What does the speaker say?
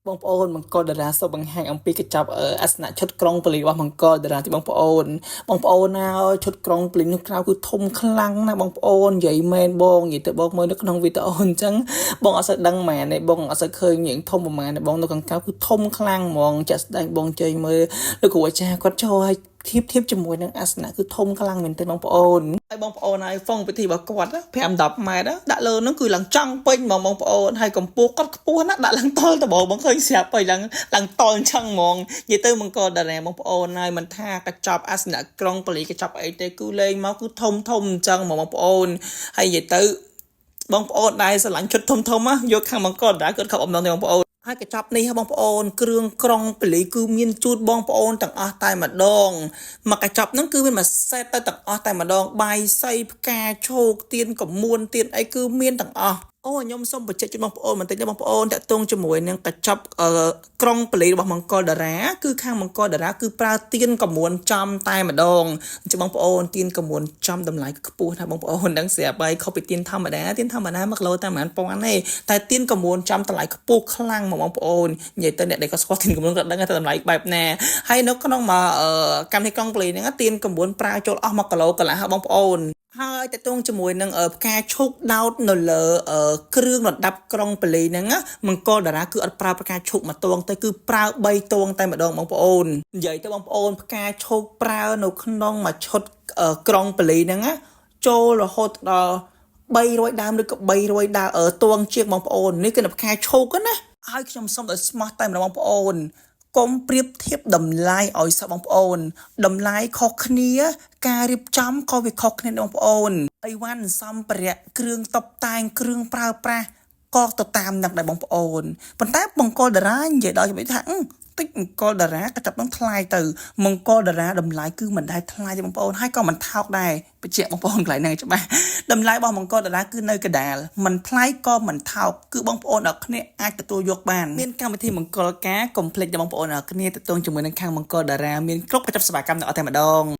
បងប្អូនបង្កតារាសូបង្ហាញអំពីកញ្ចប់អសនៈឈុតក្រុងប៉ូលីសរបស់បង្កតារាទីបងប្អូនណាឈុតក្រុងប៉ូលីសនោះក្រៅគឺធំខ្លាំងណាស់បងប្អូននិយាយមែនបងនិយាយទៅបងមើលនៅក្នុងវីដេអូអញ្ចឹងបងអត់សូវដឹងមែនទេបងអត់សូវឃើញញៀងធំប្រហែលទេបងនៅខាងក្រៅគឺធំខ្លាំងហ្មងចាក់ស្ដែងបងជ័យមើលលោកគ្រូអាចារ្យគាត់ចូលឲ្យធៀបជាមួយនឹងអាសនៈគឺធំខ្លាំងមែនទេបងប្អូនហើយបងប្អូនហើយហ្វុងពិធីរបស់គាត់5-10 ម៉ែត្រដាក់លើហ្នឹងគឺឡើងចង់ពេញហ្មងបងប្អូនហើយកម្ពស់គាត់ខ្ពស់ណាស់ដាក់ឡើងតល់តបងឃើញស្រាប់ហើយឡើងតល់អញ្ចឹងហ្មងនិយាយទៅបង្កតារាបងប្អូនហើយមិនថាកញ្ចប់អាសនៈក្រុងប៉ូលីសកញ្ចប់អីទេគឺលេងមកគឺធំអញ្ចឹងហ្មងបងប្អូនហើយនិយាយទៅបងប្អូនដែរស្រឡាញ់ជុតធំយកខាងបង្កតារាគាត់ខំអំណងទេបងប្អូនហើយកញ្ចប់នេះបងប្អូនគ្រឿងក្រុងប៉ូលីសគឺមានជូតបងប្អូនទាំងអស់តែម្ដងមកកញ្ចប់ហ្នឹងគឺមានមួយសេតទៅទាំងអស់តែម្ដងបាយសីផ្កាឈោកទៀនកមួនទៀនអីគឺមានទាំងអស់អូខ្ញុំសូមបញ្ជាក់ជូនបងប្អូនបន្តិចទេបងប្អូនតាក់ទងជាមួយនឹងកញ្ចប់ក្រុងប៉ូលីសរបស់មង្គលតារាគឺខាងមង្គលតារាគឺប្រើទៀនកមួនចំតែម្ដងអញ្ចឹងបងប្អូនទៀនកមួនចំតម្លៃខ្ពស់ណាបងប្អូនដឹងស្រាប់ហើយខុសពីទៀនធម្មតា1គីឡូតែប្រហែលពាន់ទេតែទៀនកមួនចំតម្លៃខ្ពស់ខ្លាំងមកបងប្អូននិយាយទៅអ្នកដែលគាត់ស្គាល់ទៀនកមួនគាត់ដឹងថាតម្លៃបែបណាហើយនៅក្នុងកម្មវិធីក្រុងប៉ូលីសហ្នឹងទៀនកមួនប្រើចូលអស់1គីឡូកន្លះបងប្អូនហើយតើតងជាមួយនឹងផ្កាឈូកដោតនៅលើគ្រឿងរំដាប់ក្រុងប៉ូលីហ្នឹងមង្គលតារាគឺអត់ប្រើផ្កាឈូកមួយតួងទេគឺប្រើ3តួងតែម្ដងបងប្អូននិយាយទៅបងប្អូនផ្កាឈូកប្រើនៅក្នុងមួយឈុតក្រុងប៉ូលីហ្នឹងចូលរហូតដល់300ដើមឬក៏300ដើមតួងជាងបងប្អូននេះគឺផ្កាឈូកណាហើយខ្ញុំសូមឲ្យស្មោះតែម្ដងបងប្អូនកុំប្រៀបធៀបតម្លៃឲ្យសោះបងប្អូនតម្លៃខុសគ្នាការរៀបចំក៏វាខុសគ្នាបងប្អូនអីវ៉ាន់សម្ភារៈគ្រឿងតុបតែងគ្រឿងប្រើប្រាស់ក៏ទៅតាមនឹងដែរបងប្អូនប៉ុន្តែមង្គលតារានិយាយដល់ខ្ញុំថាតិចមង្គលតារាក៏ចាប់នឹងថ្លៃទៅមង្គលតារាតម្លៃគឺមិនដែរថ្លៃទេបងប្អូនហើយក៏មិនថោកដែរបញ្ជាក់បងប្អូនកន្លែងហ្នឹងច្បាស់តម្លៃរបស់មង្គលតារាគឺនៅកណ្ដាលមិនថ្លៃក៏មិនថោកគឺបងប្អូនអរគ្នាអាចទទួលយកបានមានកម្មវិធីមង្គលការកុំភ្លេចដល់បងប្អូនអរគ្នាទទួលជាមួយនឹងខាងមង្គលតារាមានគ្រប់កញ្ចប់សេវាកម្មទាំងអស់តែម្ដង